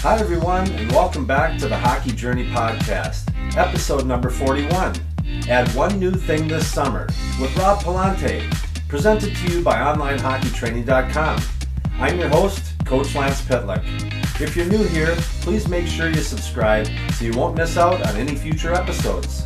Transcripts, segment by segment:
Hi everyone, and welcome back to the Hockey Journey Podcast, episode number 41. Add one new thing this summer with Rob Pallante, presented to you by onlinehockeytraining.com. I'm your host, Coach Lance Pitlick. If you're new here, please make sure you subscribe so you won't miss out on any future episodes.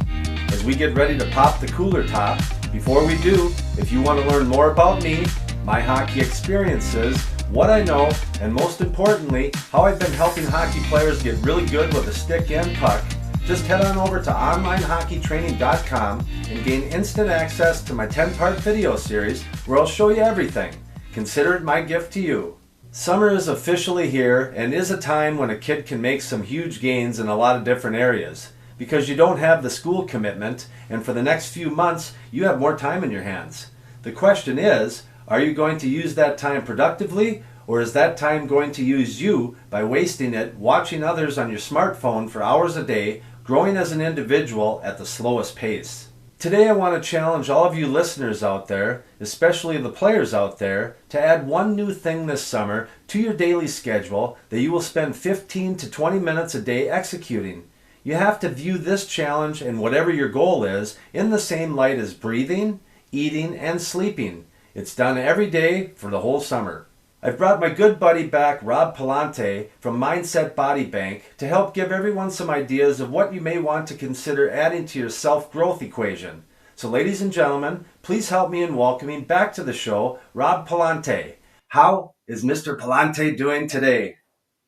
As we get ready to pop the cooler top, before we do, if you want to learn more about me, my hockey experiences, what I know, and most importantly, how I've been helping hockey players get really good with a stick and puck, just head on over to onlinehockeytraining.com and gain instant access to my 10-part video series where I'll show you everything. Consider it my gift to you. Summer is officially here and is a time when a kid can make some huge gains in a lot of different areas because you don't have the school commitment, and for the next few months you have more time in your hands. The question is, are you going to use that time productively, or is that time going to use you by wasting it watching others on your smartphone for hours a day, growing as an individual at the slowest pace? Today I want to challenge all of you listeners out there, especially the players out there, to add one new thing this summer to your daily schedule that you will spend 15 to 20 minutes a day executing. You have to view this challenge and whatever your goal is in the same light as breathing, eating, and sleeping. It's done every day for the whole summer. I've brought my good buddy back, Rob Pallante from Mindset Body Bank, to help give everyone some ideas of what you may want to consider adding to your self-growth equation. So ladies and gentlemen, please help me in welcoming back to the show, Rob Pallante. How is Mr. Pallante doing today?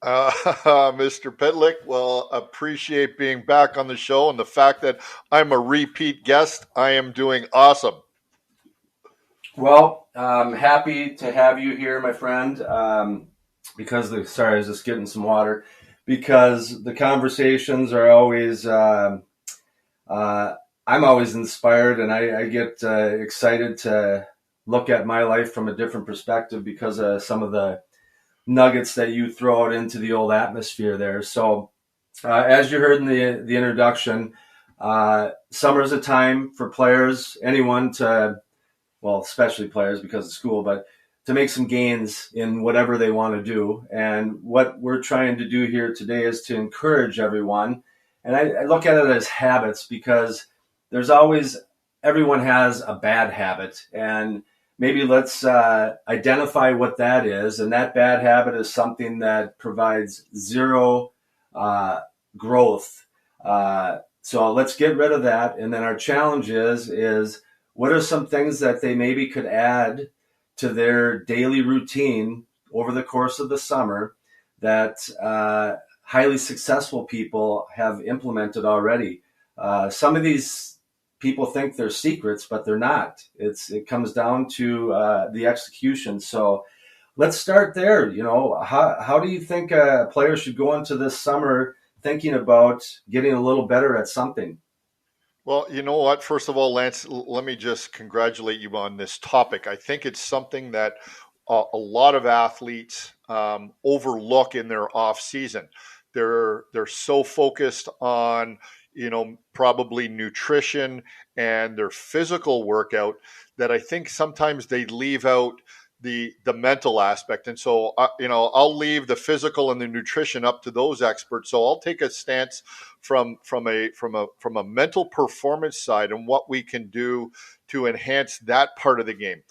Mr. Pitlick, well, appreciate being back on the show, and the fact that I'm a repeat guest, I am doing awesome. Well, I'm happy to have you here, my friend, because sorry, I was just getting some water, because the conversations are always, I'm always inspired, and I get excited to look at my life from a different perspective because of some of the nuggets that you throw out into the old atmosphere there. So as you heard in the introduction, summer is a time for players, anyone to, well, especially players because of school, but to make some gains in whatever they want to do. And what we're trying to do here today is to encourage everyone. And I look at it as habits because everyone has a bad habit. And maybe let's identify what that is. And that bad habit is something that provides zero growth. So let's get rid of that. And then our challenge is what are some things that they maybe could add to their daily routine over the course of the summer that highly successful people have implemented already? Some of these people think they're secrets, but they're not. It comes down to the execution. So let's start there. You know, how do you think a player should go into this summer thinking about getting a little better at something? Well, you know what? First of all, Lance, let me just congratulate you on this topic. I think it's something that a lot of athletes overlook in their off season. They're so focused on, probably nutrition and their physical workout that I think sometimes they leave out the mental aspect. And so, I'll leave the physical and the nutrition up to those experts. So I'll take a stance from a mental performance side and what we can do to enhance that part of the game.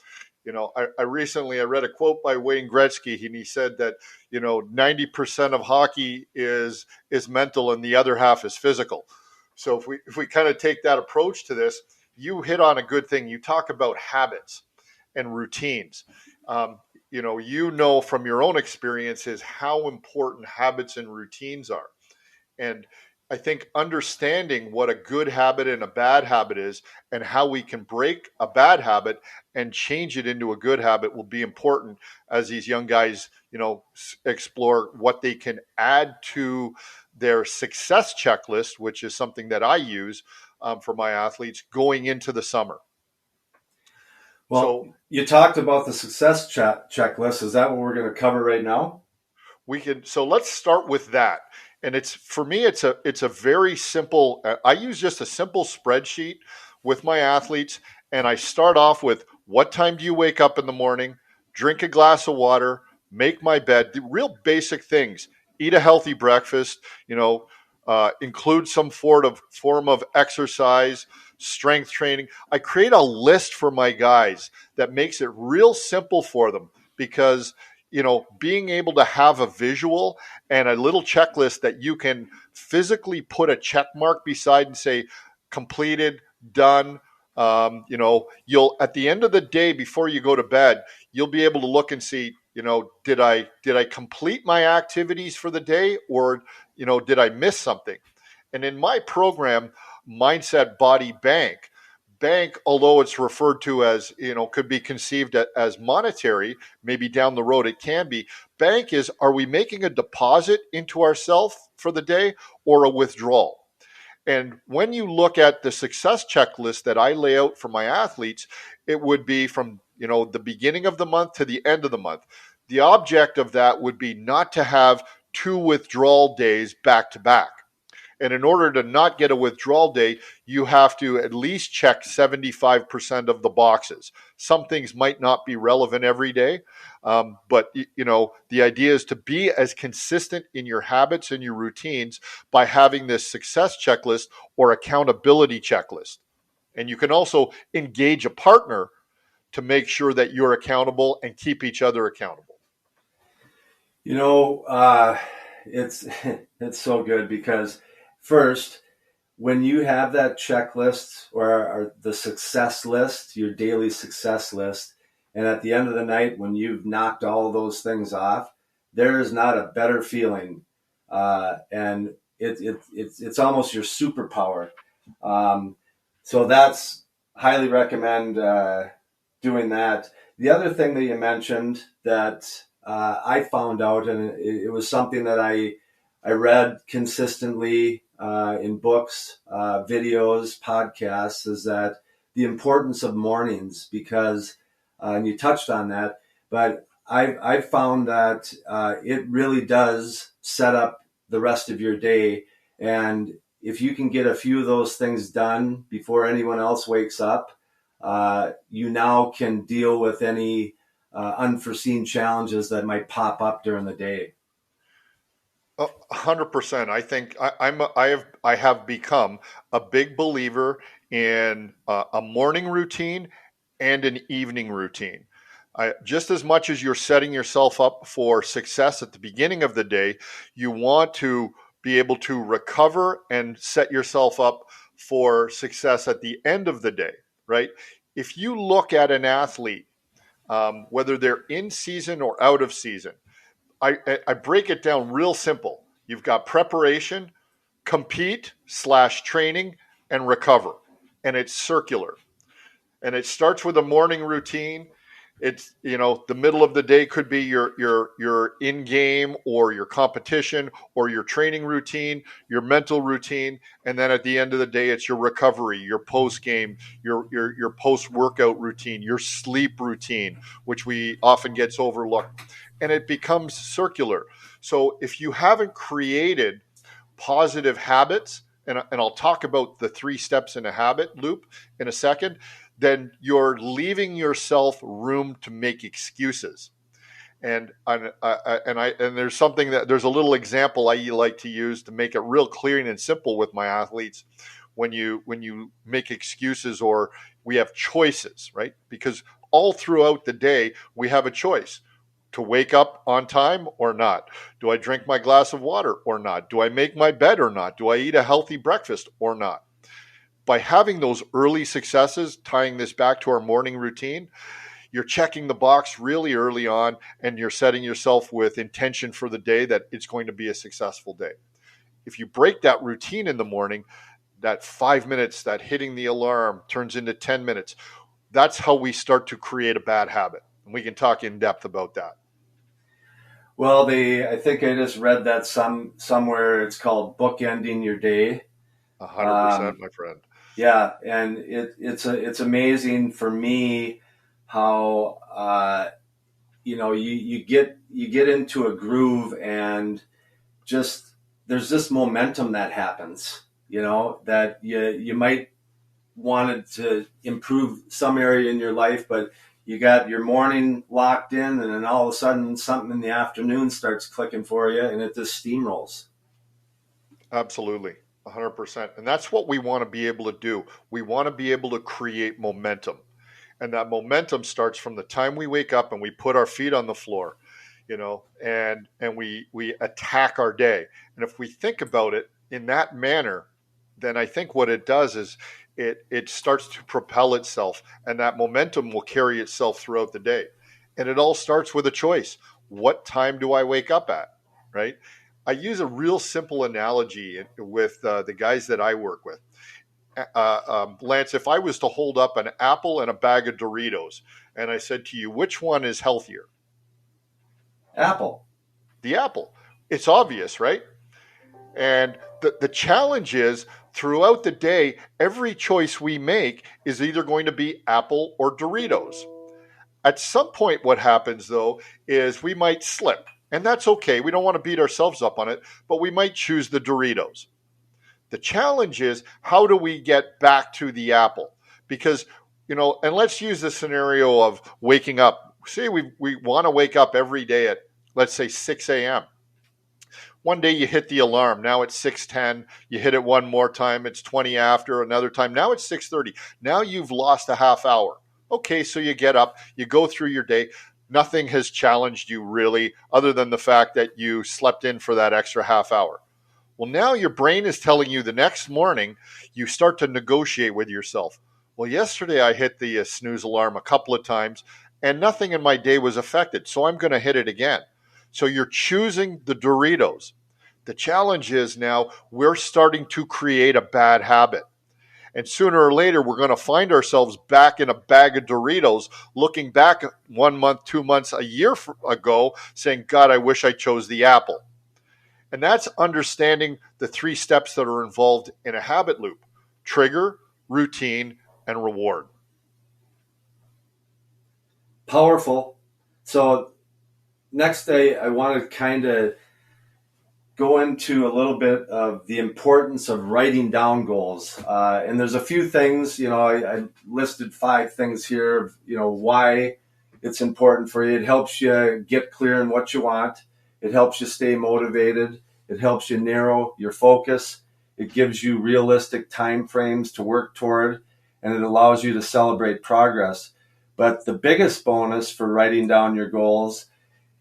I recently read a quote by Wayne Gretzky, and he said that 90% of hockey is mental and the other half is physical. So if we kind of take that approach to this, you hit on a good thing. You talk about habits and routines. From your own experiences how important habits and routines are. And I think understanding what a good habit and a bad habit is and how we can break a bad habit and change it into a good habit will be important as these young guys, explore what they can add to their success checklist, which is something that I use for my athletes going into the summer. Well, you talked about the success checklist. Is that what we're going to cover right now? So let's start with that. And for me, it's a very simple, I use just a simple spreadsheet with my athletes. And I start off with, what time do you wake up in the morning? Drink a glass of water, make my bed, the real basic things. eat a healthy breakfast, include some form of exercise, strength training. I create a list for my guys that makes it real simple for them because, being able to have a visual and a little checklist that you can physically put a check mark beside and say, completed, done. You'll at the end of the day before you go to bed, you'll be able to look and see, did I complete my activities for the day, or did I miss something? And in my program, Mindset Body Bank, although it's referred to as, could be conceived as monetary, maybe down the road it can be. Bank is, are we making a deposit into ourselves for the day or a withdrawal? And when you look at the success checklist that I lay out for my athletes, it would be from, the beginning of the month to the end of the month. The object of that would be not to have 2 withdrawal days back to back. And in order to not get a withdrawal day, you have to at least check 75% of the boxes. Some things might not be relevant every day, but the idea is to be as consistent in your habits and your routines by having this success checklist or accountability checklist. And you can also engage a partner to make sure that you're accountable and keep each other accountable. It's it's so good because first, when you have that checklist or the success list, your daily success list, and at the end of the night, when you've knocked all of those things off, there is not a better feeling, and it's almost your superpower. So that's highly recommend doing that. The other thing that you mentioned that I found out, and it was something that I read consistently in books, videos, podcasts, is that the importance of mornings, because, and you touched on that, but I've found that it really does set up the rest of your day. And if you can get a few of those things done before anyone else wakes up, you now can deal with any unforeseen challenges that might pop up during the day. 100%. I think I have become a big believer in a morning routine and an evening routine. Just as much as you're setting yourself up for success at the beginning of the day, you want to be able to recover and set yourself up for success at the end of the day, right? If you look at an athlete, whether they're in season or out of season, I break it down real simple. You've got preparation, compete / training, and recover. And it's circular. And it starts with a morning routine. It's, the middle of the day could be your in game or your competition or your training routine, your mental routine, and then at the end of the day, it's your recovery, your post game, your post workout routine, your sleep routine, which we often gets overlooked, and it becomes circular. So if you haven't created positive habits, and I'll talk about the 3 steps in a habit loop in a second, then you're leaving yourself room to make excuses. And there's there's a little example I like to use to make it real clear and simple with my athletes. When you make excuses, or we have choices, right? Because all throughout the day we have a choice to wake up on time or not. Do I drink my glass of water or not? Do I make my bed or not? Do I eat a healthy breakfast or not? By having those early successes, tying this back to our morning routine, you're checking the box really early on, and you're setting yourself with intention for the day that it's going to be a successful day. If you break that routine in the morning, that 5 minutes, that hitting the alarm turns into 10 minutes. That's how we start to create a bad habit. And we can talk in depth about that. Well, I think I just read that somewhere. It's called bookending your day. 100%, my friend. Yeah, and it's amazing for me how you get into a groove, and just there's this momentum that happens. That you might wanted to improve some area in your life, but you got your morning locked in, and then all of a sudden something in the afternoon starts clicking for you, and it just steamrolls. Absolutely. 100%. And that's what we want to be able to do. We want to be able to create momentum. And that momentum starts from the time we wake up and we put our feet on the floor, and we attack our day. And if we think about it in that manner, then I think what it does is it starts to propel itself, and that momentum will carry itself throughout the day. And it all starts with a choice. What time do I wake up at? Right? I use a real simple analogy with the guys that I work with. Lance, if I was to hold up an apple and a bag of Doritos and I said to you, which one is healthier? Apple. The apple. It's obvious, right? And the challenge is throughout the day, every choice we make is either going to be apple or Doritos. At some point, what happens though is we might slip, and that's okay. We don't want to beat ourselves up on it, but we might choose the Doritos. The challenge is how do we get back to the apple? Because, and let's use the scenario of waking up. Say we want to wake up every day at, let's say, 6 a.m. One day you hit the alarm. Now it's 6:10. You hit it one more time. It's 20 after. Another time. Now it's 6:30. Now you've lost a half hour. Okay, so you get up. You go through your day. Nothing has challenged you really other than the fact that you slept in for that extra half hour. Well, now your brain is telling you the next morning you start to negotiate with yourself. Well, yesterday I hit the snooze alarm a couple of times and nothing in my day was affected. So I'm going to hit it again. So you're choosing the Doritos. The challenge is now we're starting to create a bad habit. And sooner or later, we're going to find ourselves back in a bag of Doritos, looking back 1 month, 2 months, a year ago, saying, God, I wish I chose the apple. And that's understanding the 3 steps that are involved in a habit loop: trigger, routine, and reward. Powerful. So next day, I want to kind of go into a little bit of the importance of writing down goals. And there's a few things, I listed 5 things here, why it's important for you. It helps you get clear on what you want. It helps you stay motivated. It helps you narrow your focus. It gives you realistic time frames to work toward, and it allows you to celebrate progress. But the biggest bonus for writing down your goals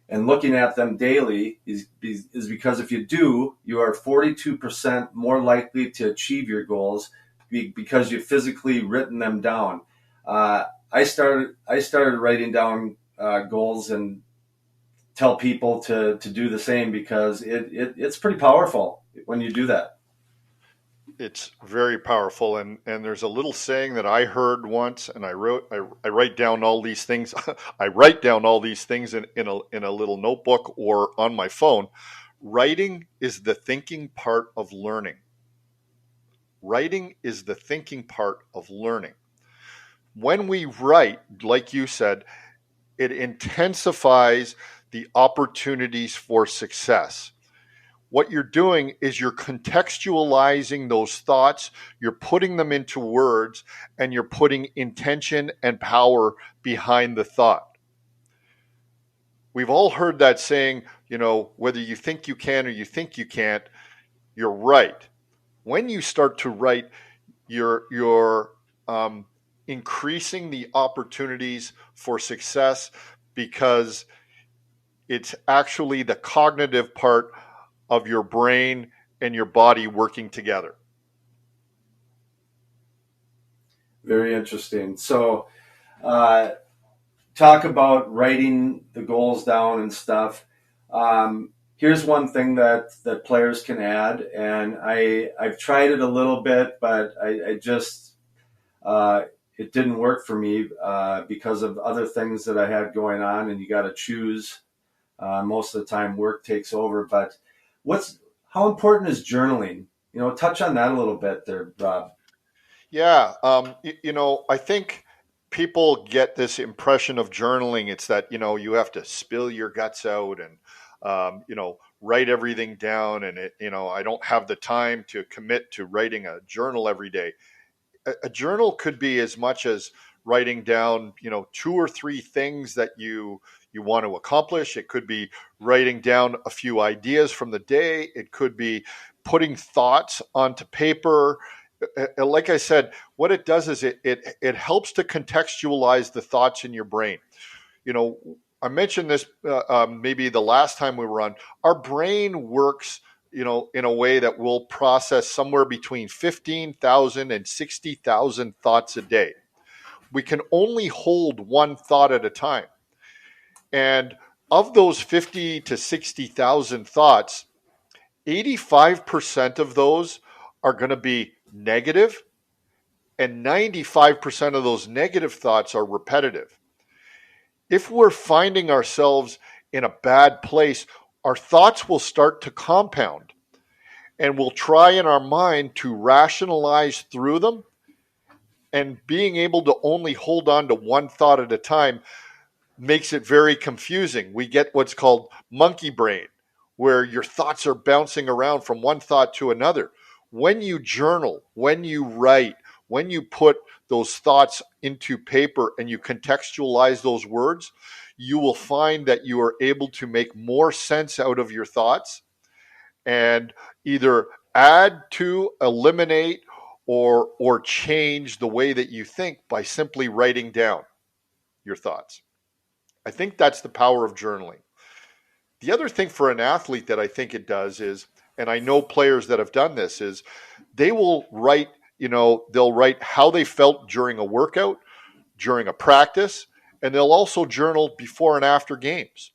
and looking at them daily is because if you do, you are 42% more likely to achieve your goals because you've physically written them down. I started writing down goals and tell people to do the same because it's pretty powerful when you do that. It's very powerful, and there's a little saying that I heard once, and I write down all these things. I write down all these things in a little notebook or on my phone. Writing is the thinking part of learning. Writing is the thinking part of learning. When we write, like you said, it intensifies the opportunities for success. What you're doing is you're contextualizing those thoughts, you're putting them into words, and you're putting intention and power behind the thought. We've all heard that saying, whether you think you can or you think you can't, you're right. When you start to write, you're increasing the opportunities for success because it's actually the cognitive part of your brain and your body working together. Very interesting. So, talk about writing the goals down and stuff. Here's one thing that players can add, and I've tried it a little bit, but I just it didn't work for me because of other things that I had going on, and you got to choose. Most of the time, work takes over. But how important is journaling? Touch on that a little bit there, Rob. Yeah, I think people get this impression of journaling. It's that you have to spill your guts out and write everything down, and I don't have the time to commit to writing a journal every day. A journal could be as much as writing down, 2 or 3 things that you want to accomplish. It could be writing down a few ideas from the day. It could be putting thoughts onto paper. Like I said, what it does is it helps to contextualize the thoughts in your brain. You know, I mentioned this maybe the last time we were on. Our brain works, in a way that will process somewhere between 15,000 and 60,000 thoughts a day. We can only hold one thought at a time. And of those 50 to 60,000 thoughts, 85% of those are going to be negative, and 95% of those negative thoughts are repetitive. If we're finding ourselves in a bad place, our thoughts will start to compound, and we'll try in our mind to rationalize through them. And being able to only hold on to one thought at a time makes it very confusing. We get what's called monkey brain, where your thoughts are bouncing around from one thought to another. When you journal, when you write, when you put those thoughts into paper and you contextualize those words, you will find that you are able to make more sense out of your thoughts and either add to, eliminate, or change the way that you think by simply writing down your thoughts. I think that's the power of journaling. The other thing for an athlete that I think it does is, and I know players that have done this, is they will write, they'll write how they felt during a workout, during a practice, and they'll also journal before and after games.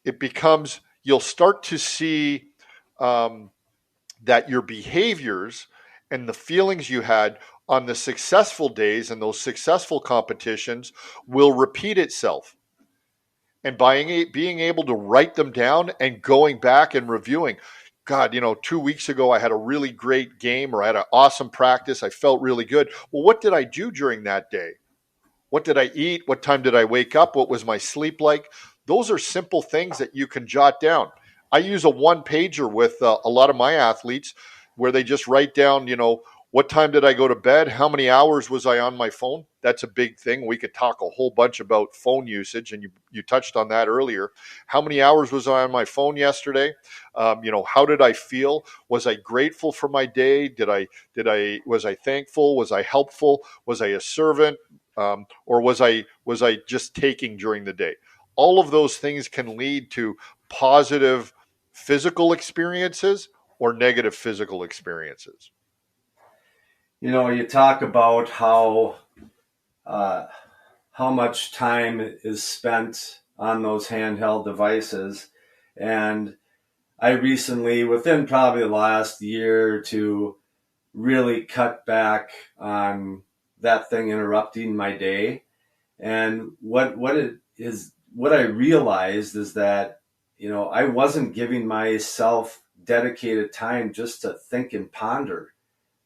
It becomes, you'll start to see that your behaviors and the feelings you had on the successful days and those successful competitions will repeat itself. And by being able to write them down and going back and reviewing, God, 2 weeks ago I had a really great game, or I had an awesome practice. I felt really good. Well, what did I do during that day? What did I eat? What time did I wake up? What was my sleep like? Those are simple things that you can jot down. I use a one pager with a lot of my athletes where they just write down, what time did I go to bed? How many hours was I on my phone? That's a big thing. We could talk a whole bunch about phone usage, and you touched on that earlier. How many hours was I on my phone yesterday? How did I feel? Was I grateful for my day? Was I thankful? Was I helpful? Was I a servant? Or was I just taking during the day? All of those things can lead to positive physical experiences or negative physical experiences. You talk about uh, how much time is spent on those handheld devices. And I recently, within probably the last year or two, really cut back on that thing interrupting my day. And what I realized is that, I wasn't giving myself dedicated time just to think and ponder.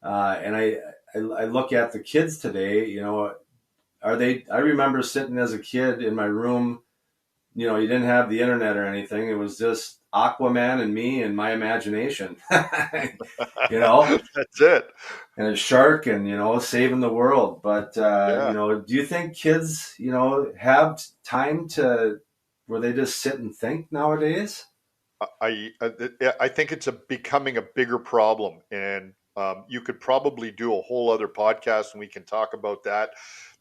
And I look at the kids today, I remember sitting as a kid in my room, you didn't have the internet or anything. It was just Aquaman and me and my imagination, That's it. and a shark and, saving the world. But, Yeah. do you think kids, have time where they just sit and think nowadays? I think it's becoming a bigger problem, and you could probably do a whole other podcast, and we can talk about that.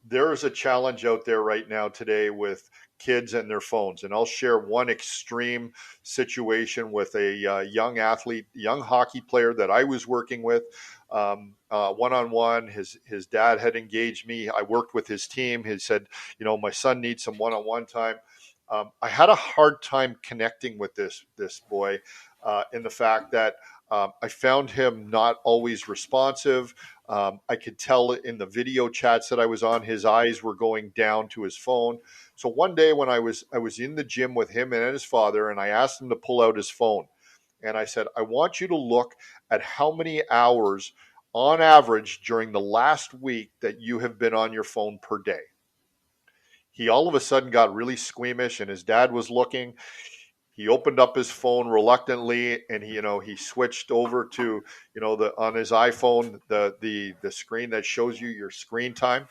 There is a challenge out there right now today with kids and their phones, and I'll share one extreme situation with a young athlete, young hockey player that I was working with. One on one, his dad had engaged me. I worked with his team. He said, my son needs some one on one time. I had a hard time connecting with this boy in the fact that I found him not always responsive. I could tell in the video chats that I was on, his eyes were going down to his phone. So one day when I was in the gym with him and his father, and I asked him to pull out his phone, and I said, I want you to look at how many hours on average during the last week that you have been on your phone per day. He all of a sudden got really squeamish, and his dad was looking. He opened up his phone reluctantly, and he switched over to on his iPhone the screen that shows you your screen time.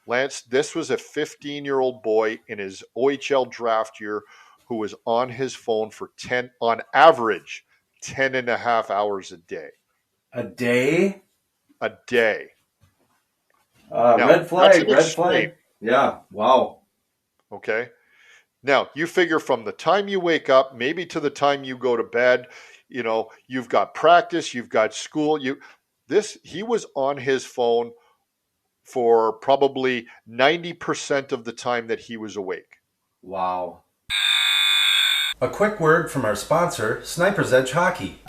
Lance, this was a 15-year-old boy in his OHL draft year who was on his phone for on average, 10 and a half hours a day. A day? A day. Now, Red that's flag, an red extreme, flag. Yeah, wow. okay? Now, you figure from the time you wake up, maybe to the time you go to bed, you've got practice, you've got school. He was on his phone for probably 90% of the time that he was awake. Wow. A quick word from our sponsor, Sniper's Edge Hockey.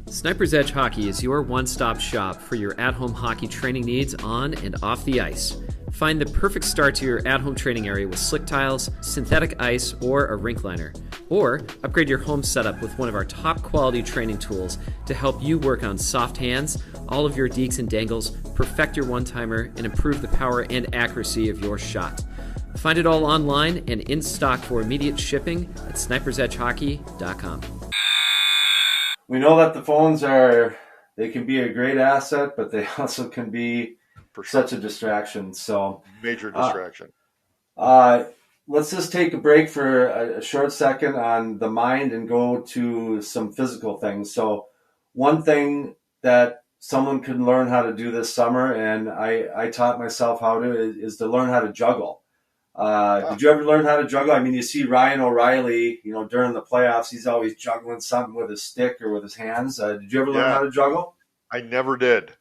Sniper's Edge Hockey is your one-stop shop for your at-home hockey training needs on and off the ice. Find the perfect start to your at-home training area with slick tiles, synthetic ice, or a rink liner. Or upgrade your home setup with one of our top-quality training tools to help you work on soft hands, all of your dekes and dangles, perfect your one-timer, and improve the power and accuracy of your shot. Find it all online and in stock for immediate shipping at snipersedgehockey.com. We know that the phones they can be a great asset, but they also can be such a distraction. So major distraction. Let's just take a break for a short second on the mind and go to some physical things. So one thing that someone can learn how to do this summer, and I taught myself how to, is to learn how to juggle. Did you ever learn how to juggle? I mean, you see Ryan O'Reilly, during the playoffs, he's always juggling something with his stick or with his hands. Did you ever learn how to juggle? I never did.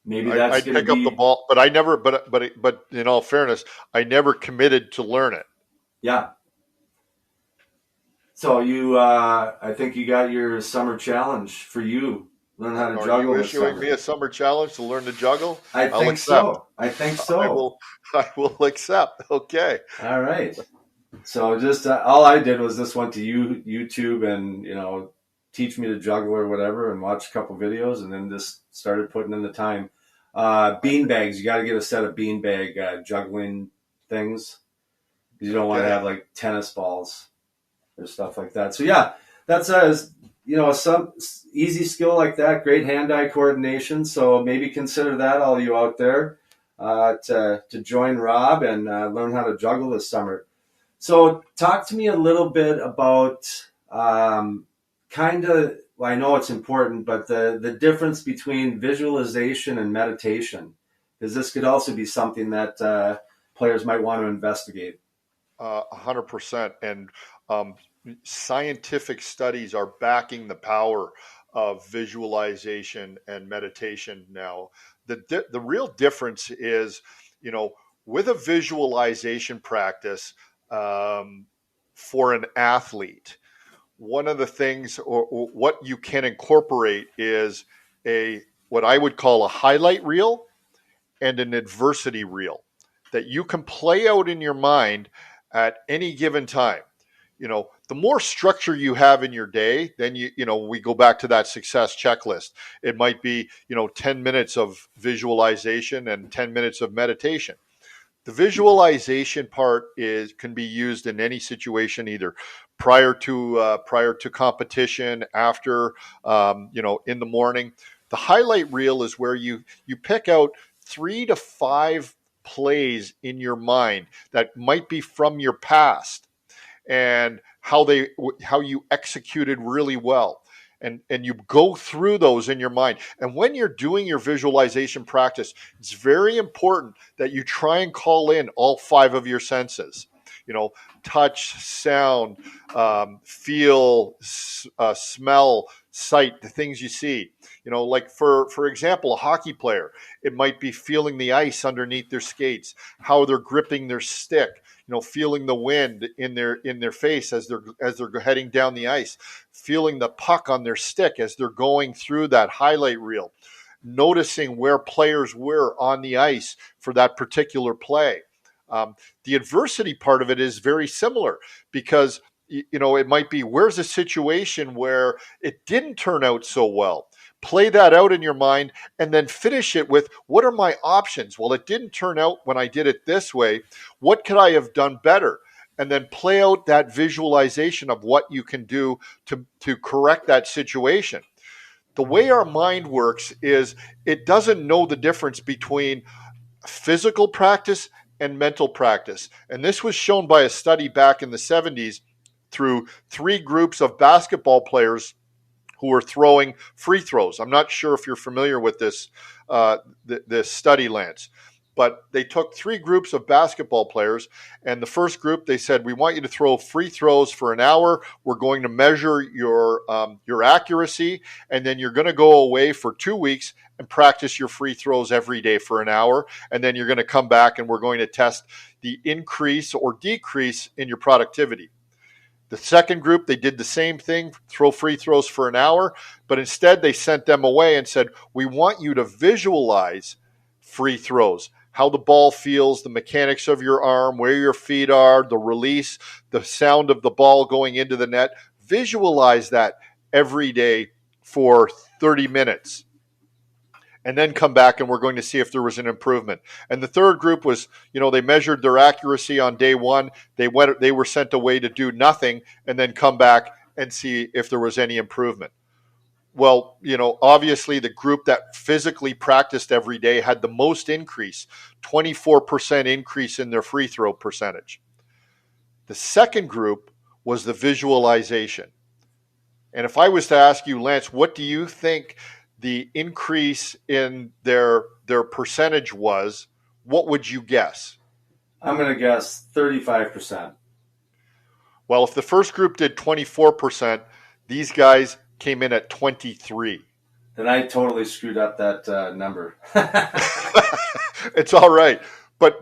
Maybe that's I'd pick up the ball, but I never. But in all fairness, I never committed to learn it. Yeah. So I think you got your summer challenge for you. Learn how to juggle. Are you issuing me a summer challenge to learn to juggle? I think so. I will accept. Okay. All right. So just all I did was just went to YouTube and teach me to juggle or whatever, and watch a couple videos, and then just started putting in the time. Bean bags. You got to get a set of beanbag juggling things, because you don't want to have like tennis balls or stuff like that. So yeah, that's some easy skill like that. Great hand-eye coordination. So maybe consider that, all you out there, to join Rob and learn how to juggle this summer. So talk to me a little bit about I know it's important, but the difference between visualization and meditation, because this could also be something that players might want to investigate. 100%. And scientific studies are backing the power of visualization and meditation now. The real difference is, with a visualization practice for an athlete, one of the things or what you can incorporate is what I would call a highlight reel and an adversity reel that you can play out in your mind at any given time. The more structure you have in your day, then we go back to that success checklist. It might be, 10 minutes of visualization and 10 minutes of meditation. The visualization part can be used in any situation, either prior to competition, after, in the morning. The highlight reel is where you pick out 3 to 5 plays in your mind that might be from your past, and how you executed really well. And you go through those in your mind. And when you're doing your visualization practice, it's very important that you try and call in all 5 of your senses. Touch, sound, feel, smell, sight, the things you see. Like for example, a hockey player, it might be feeling the ice underneath their skates, how they're gripping their stick, feeling the wind in their face as they're heading down the ice, feeling the puck on their stick as they're going through that highlight reel, noticing where players were on the ice for that particular play. The adversity part of it is very similar, because it might be, where's a situation where it didn't turn out so well. Play that out in your mind, and then finish it with, what are my options? Well, it didn't turn out when I did it this way. What could I have done better? And then play out that visualization of what you can do to correct that situation. The way our mind works is it doesn't know the difference between physical practice and mental practice. And this was shown by a study back in the 70s through 3 groups of basketball players who were throwing free throws. I'm not sure if you're familiar with this this study, Lance, but they took 3 groups of basketball players, and the first group, they said, we want you to throw free throws for an hour. We're going to measure your accuracy, and then you're going to go away for 2 weeks and practice your free throws every day for an hour, and then you're going to come back and we're going to test the increase or decrease in your productivity. The second group, they did the same thing, throw free throws for an hour, but instead they sent them away and said, we want you to visualize free throws, how the ball feels, the mechanics of your arm, where your feet are, the release, the sound of the ball going into the net. Visualize that every day for 30 minutes. And then come back and we're going to see if there was an improvement. And the third group was, they measured their accuracy on day 1. They were sent away to do nothing and then come back and see if there was any improvement. Well, obviously the group that physically practiced every day had the most increase, 24% increase in their free throw percentage. The second group was the visualization. And if I was to ask you, Lance, what do you think the increase in their percentage was, what would you guess? I'm going to guess 35%. Well, if the first group did 24%, these guys came in at 23. Then I totally screwed up that number. It's all right. But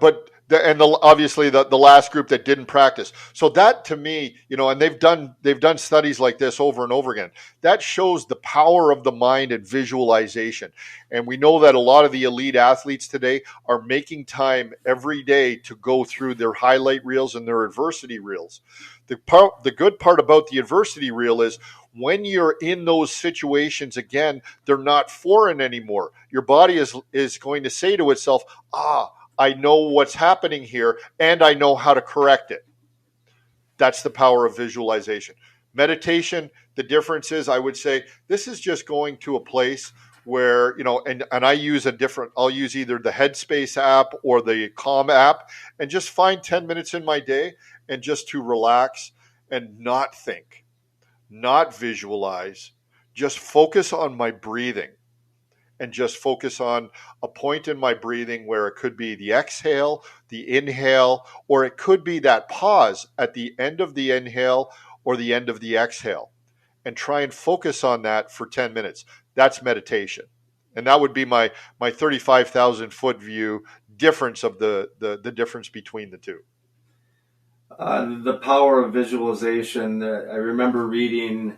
obviously the last group that didn't practice. So that to me, and they've done studies like this over and over again. That shows the power of the mind and visualization. And we know that a lot of the elite athletes today are making time every day to go through their highlight reels and their adversity reels. The good part about the adversity reel is when you're in those situations again, they're not foreign anymore. Your body is going to say to itself, I know what's happening here, and I know how to correct it. That's the power of visualization. Meditation, the difference is, I would say, this is just going to a place where, and I'll use either the Headspace app or the Calm app, and just find 10 minutes in my day and just to relax and not think, not visualize, just focus on my breathing. And just focus on a point in my breathing where it could be the exhale, the inhale, or it could be that pause at the end of the inhale or the end of the exhale. And try and focus on that for 10 minutes. That's meditation. And that would be my 35,000 foot view difference of the difference between the two. The power of visualization. I remember reading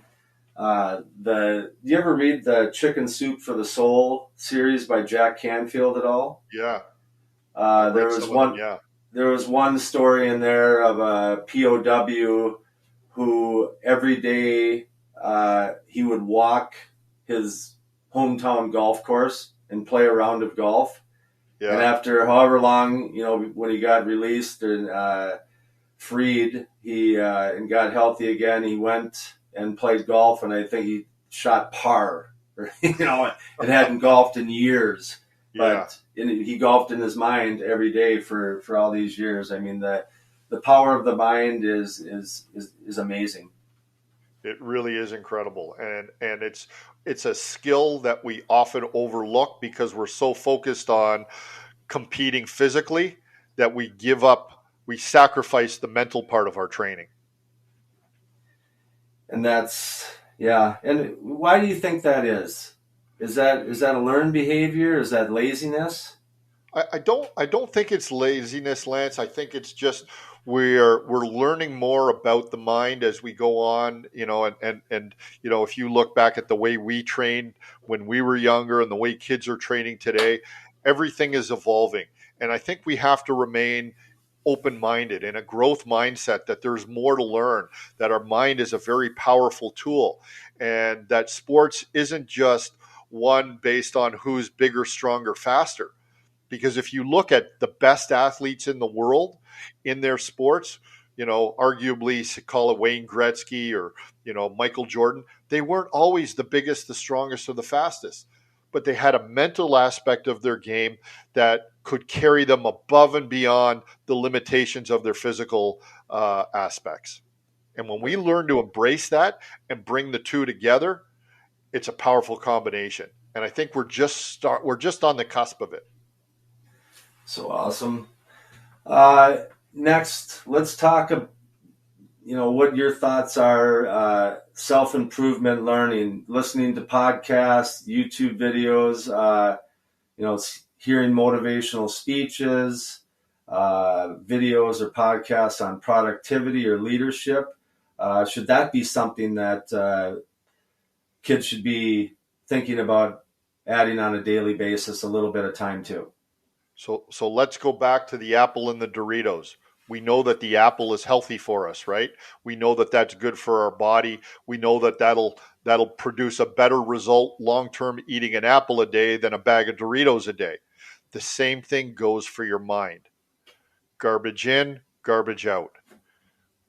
do you ever read the Chicken Soup for the Soul series by Jack Canfield at all? Yeah. There was one story in there of a POW who every day he would walk his hometown golf course and play a round of golf. Yeah. And after however long, when he got released and freed, and got healthy again, he went and played golf, and I think he shot par. It hadn't golfed in years, but he golfed in his mind every day for all these years. I mean, the power of the mind is amazing. It really is incredible, and it's a skill that we often overlook because we're so focused on competing physically that we sacrifice the mental part of our training. And and why do you think that is? Is that a learned behavior? Is that laziness? I don't think it's laziness, Lance. I think it's just we're learning more about the mind as we go on, and if you look back at the way we trained when we were younger and the way kids are training today, everything is evolving. And I think we have to remain open-minded in a growth mindset, that there's more to learn, that our mind is a very powerful tool, and that sports isn't just one based on who's bigger, stronger, faster. Because if you look at the best athletes in the world in their sports, arguably call it Wayne Gretzky or, Michael Jordan, they weren't always the biggest, the strongest, or the fastest, but they had a mental aspect of their game that could carry them above and beyond the limitations of their physical aspects. And when we learn to embrace that and bring the two together, it's a powerful combination. And I think we're just on the cusp of it. So awesome. Next, let's talk, what your thoughts are, self-improvement learning, listening to podcasts, YouTube videos, hearing motivational speeches, videos or podcasts on productivity or leadership. Should that be something that kids should be thinking about adding on a daily basis a little bit of time to? So let's go back to the apple and the Doritos. We know that the apple is healthy for us, right? We know that that's good for our body. We know that that'll produce a better result long-term eating an apple a day than a bag of Doritos a day. The same thing goes for your mind. Garbage in, garbage out.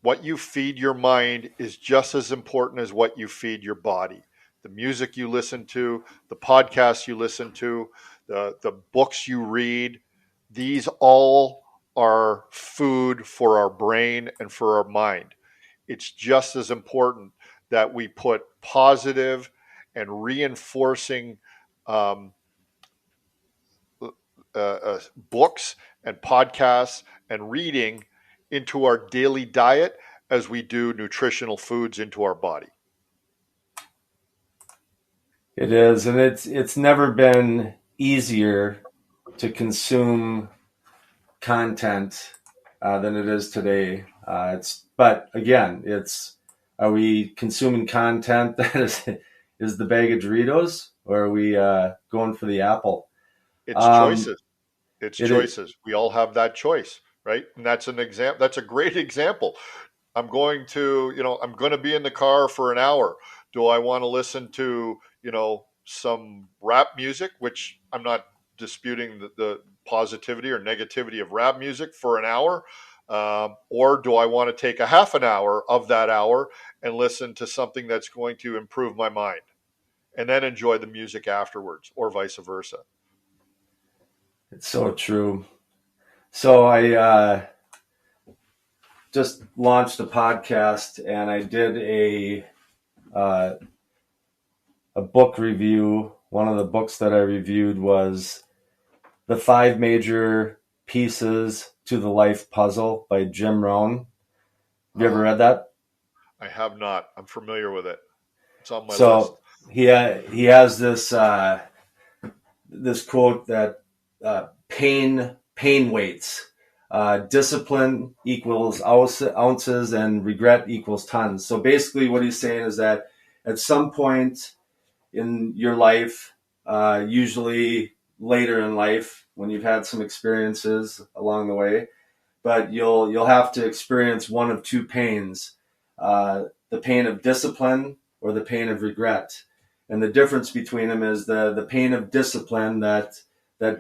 What you feed your mind is just as important as what you feed your body. The music you listen to, the podcasts you listen to, the books you read, these all are food for our brain and for our mind. It's just as important that we put positive and reinforcing books and podcasts and reading into our daily diet as we do nutritional foods into our body. It is, and it's never been easier to consume content than it is today. But again, are we consuming content that is the bag of Doritos, or are we going for the apple? It's choices. It's It choices. We all have that choice, right? And that's an example. That's a great example. I'm going to be in the car for an hour. Do I want to listen to, some rap music, which I'm not disputing the positivity or negativity of rap music for an hour? Or do I want to take a half an hour of that hour and listen to something that's going to improve my mind and then enjoy the music afterwards, or vice versa? It's so true. So I just launched a podcast, and I did a book review. One of the books that I reviewed was The 5 Major Pieces to the Life Puzzle by Jim Rohn. Have you ever read that? I have not. I'm familiar with it. It's on my list. So he has this quote that pain weights. Discipline equals ounces and regret equals tons. So basically what he's saying is that at some point in your life, usually later in life when you've had some experiences along the way, but you'll have to experience one of two pains, the pain of discipline or the pain of regret. And the difference between them is the pain of discipline, that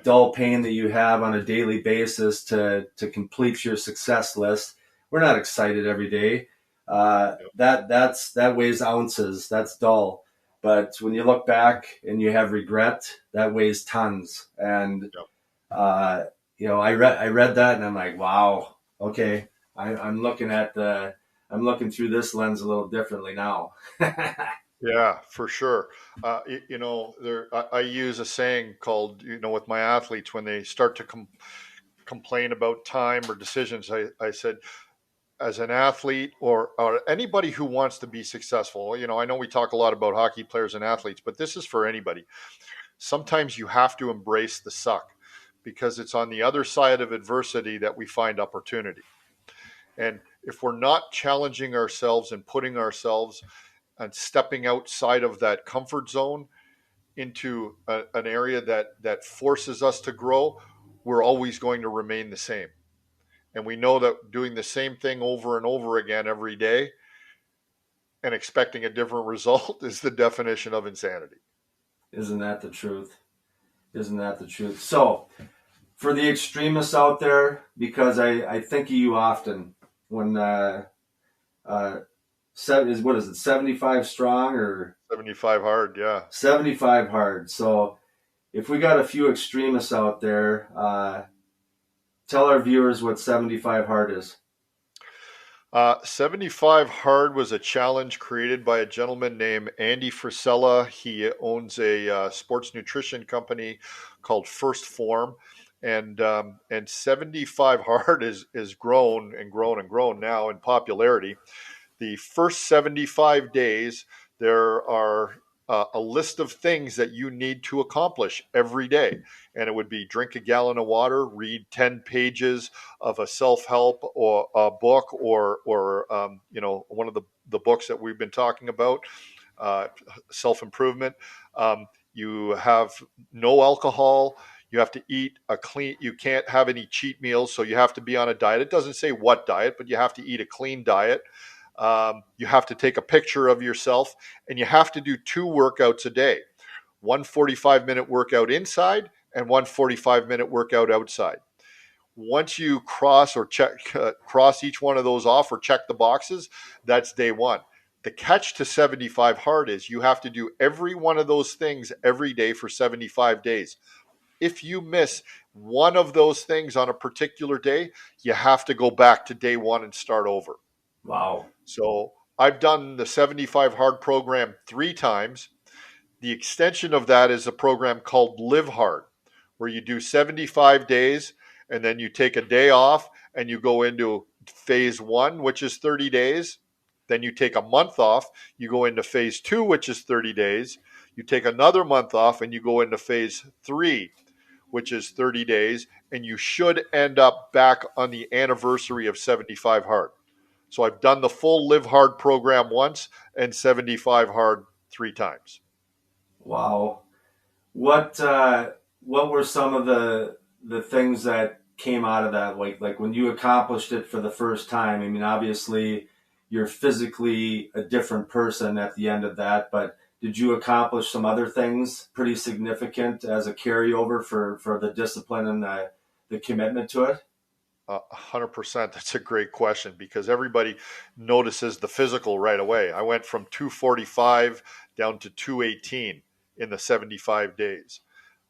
dull pain that you have on a daily basis to complete your success list. We're not excited every day. That weighs ounces. That's dull. But when you look back and you have regret, that weighs tons. And I read that and I'm like, wow, okay, I'm looking through this lens a little differently now. Yeah, for sure. I use a saying called, with my athletes when they start to complain about time or decisions, I said, as an athlete or anybody who wants to be successful, I know we talk a lot about hockey players and athletes, but this is for anybody. Sometimes you have to embrace the suck, because it's on the other side of adversity that we find opportunity. And if we're not challenging ourselves and putting ourselves and stepping outside of that comfort zone into an area that forces us to grow, we're always going to remain the same. And we know that doing the same thing over and over again every day and expecting a different result is the definition of insanity. Isn't that the truth? So, for the extremists out there, because I think of you often when what is it, 75 strong or 75 hard? Yeah, 75 hard. So if we got a few extremists out there, tell our viewers what 75 hard is. 75 hard was a challenge created by a gentleman named Andy Frisella. He owns a sports nutrition company called First Form, and 75 hard is grown and grown and grown now in popularity. The first 75 days, there are a list of things that you need to accomplish every day. And it would be drink a gallon of water, read 10 pages of a self-help or a book or one of the books that we've been talking about, self-improvement. You have no alcohol. You have to eat you can't have any cheat meals. So you have to be on a diet. It doesn't say what diet, but you have to eat a clean diet. You have to take a picture of yourself, and you have to do 2 workouts a day, one 45-minute workout inside and one 45-minute workout outside. Once you cross each one of those off or check the boxes, that's day 1. The catch to 75 hard is you have to do every one of those things every day for 75 days. If you miss one of those things on a particular day, you have to go back to day 1 and start over. Wow. So I've done the 75 hard program 3 times. The extension of that is a program called Live Hard, where you do 75 days and then you take a day off and you go into phase 1, which is 30 days. Then you take a month off, you go into phase 2, which is 30 days. You take another month off and you go into phase 3, which is 30 days. And you should end up back on the anniversary of 75 hard. So I've done the full Live Hard program once and 75 hard 3 times. Wow. What were some of the things that came out of that? Like when you accomplished it for the first time, I mean, obviously you're physically a different person at the end of that, but did you accomplish some other things pretty significant as a carryover for the discipline and the commitment to it? 100%. That's a great question because everybody notices the physical right away. I went from 245 down to 218 in the 75 days.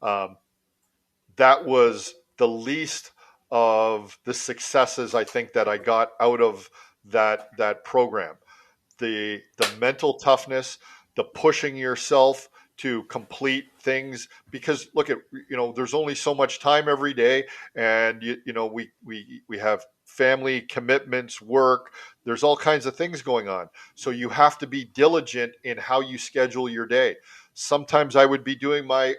That was the least of the successes I think that I got out of that program. The mental toughness, the pushing yourself to complete things, because look at, there's only so much time every day, and we have family commitments, work, there's all kinds of things going on. So you have to be diligent in how you schedule your day. Sometimes I would be doing my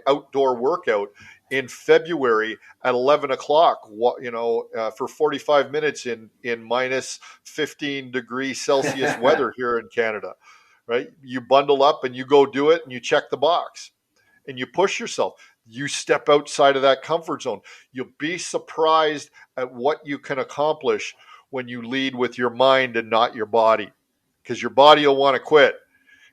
outdoor workout in February at 11 o'clock, for 45 minutes in minus 15 degrees Celsius weather here in Canada, right? You bundle up and you go do it and you check the box and you push yourself. You step outside of that comfort zone. You'll be surprised at what you can accomplish when you lead with your mind and not your body, because your body will want to quit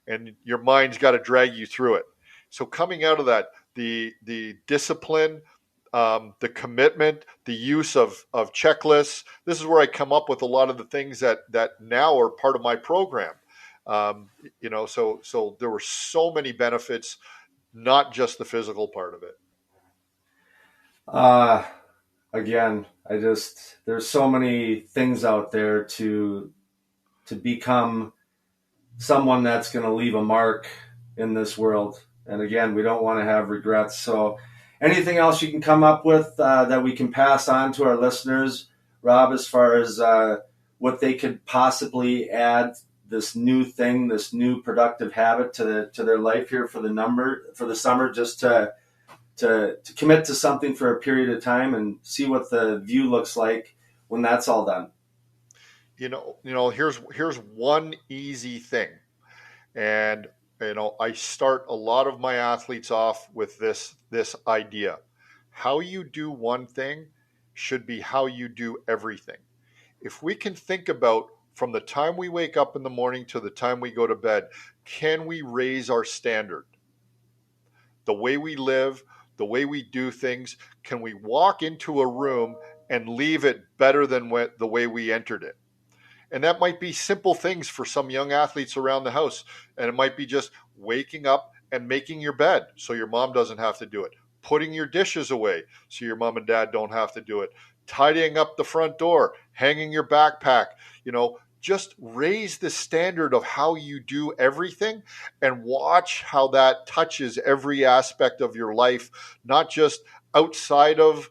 and your mind's got to drag you through it. So coming out of that, the discipline, the commitment, the use of checklists, this is where I come up with a lot of the things that now are part of my program. So there were so many benefits, not just the physical part of it. Again, there's so many things out there to become someone that's going to leave a mark in this world. And again, we don't want to have regrets. So anything else you can come up with that we can pass on to our listeners, Rob, as far as what they could possibly add this new thing, this new productive habit to their life here for the summer, just to commit to something for a period of time and see what the view looks like when that's all done? Here's one easy thing. And, I start a lot of my athletes off with this idea. How you do one thing should be how you do everything. If we can think about from the time we wake up in the morning to the time we go to bed, can we raise our standard? The way we live, the way we do things, can we walk into a room and leave it better than the way we entered it? And that might be simple things for some young athletes around the house. And it might be just waking up and making your bed so your mom doesn't have to do it, putting your dishes away so your mom and dad don't have to do it, tidying up the front door, hanging your backpack, just raise the standard of how you do everything and watch how that touches every aspect of your life, not just outside of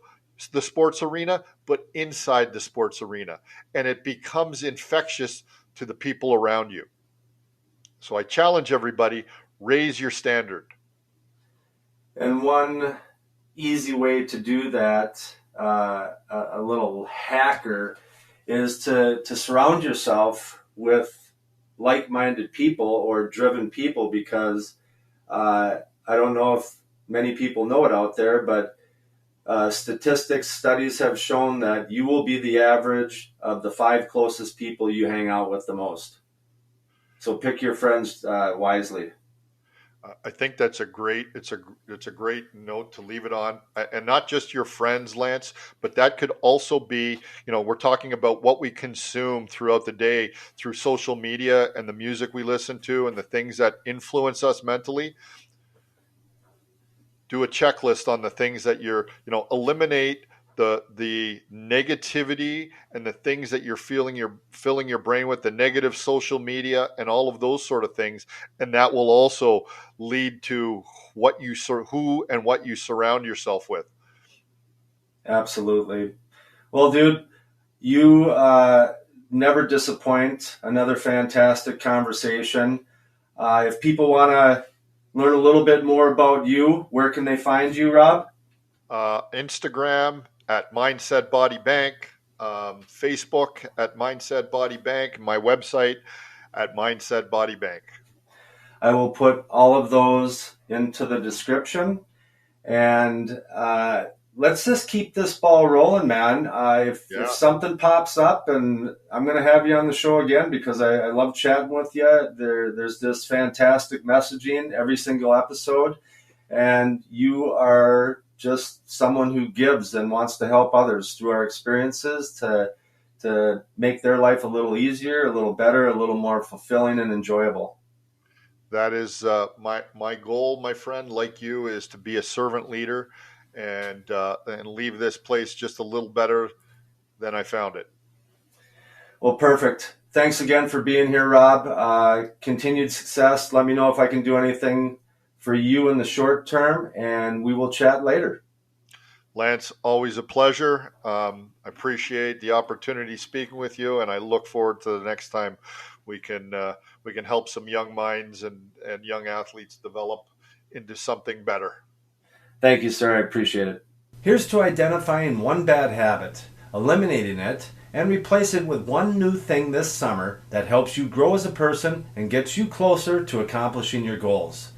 the sports arena, but inside the sports arena. And it becomes infectious to the people around you. So I challenge everybody, raise your standard. And one easy way to do that, a little hacker, is to surround yourself with like-minded people or driven people, because I don't know if many people know it out there, but statistics, studies have shown that you will be the average of the 5 closest people you hang out with the most. So pick your friends wisely. I think that's a great note to leave it on, and not just your friends, Lance, but that could also be, we're talking about what we consume throughout the day through social media and the music we listen to and the things that influence us mentally. Do a checklist on the things that eliminate the negativity and the things that you're filling your brain with, the negative social media and all of those sort of things, and that will also lead to who and what you surround yourself with. Absolutely. Well, dude, you never disappoint. Another fantastic conversation. If people want to learn a little bit more about you, where can they find you, Rob? Instagram at Mindset Body Bank, Facebook at Mindset Body Bank, my website at Mindset Body Bank. I will put all of those into the description, and let's just keep this ball rolling, man. If something pops up, and I'm going to have you on the show again, because I love chatting with you. There's this fantastic messaging every single episode, and you are just someone who gives and wants to help others through our experiences to make their life a little easier, a little better, a little more fulfilling and enjoyable. That is my goal, my friend, like you, is to be a servant leader and leave this place just a little better than I found it. Well, perfect. Thanks again for being here, Rob. Continued success. Let me know if I can do anything for you in the short term, and we will chat later. Lance, always a pleasure. I appreciate the opportunity speaking with you, and I look forward to the next time we can help some young minds and young athletes develop into something better. Thank you, sir. I appreciate it. Here's to identifying one bad habit, eliminating it, and replace it with one new thing this summer that helps you grow as a person and gets you closer to accomplishing your goals.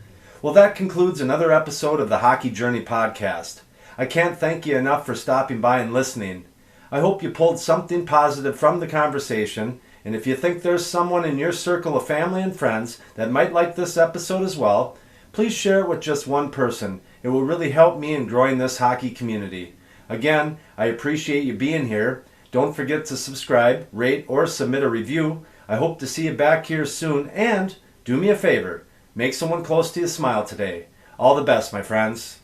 Well, that concludes another episode of the Hockey Journey podcast. I can't thank you enough for stopping by and listening. I hope you pulled something positive from the conversation, and if you think there's someone in your circle of family and friends that might like this episode as well, please share it with just one person. It will really help me in growing this hockey community. Again, I appreciate you being here. Don't forget to subscribe, rate, or submit a review. I hope to see you back here soon, and do me a favor, make someone close to you smile today. All the best, my friends.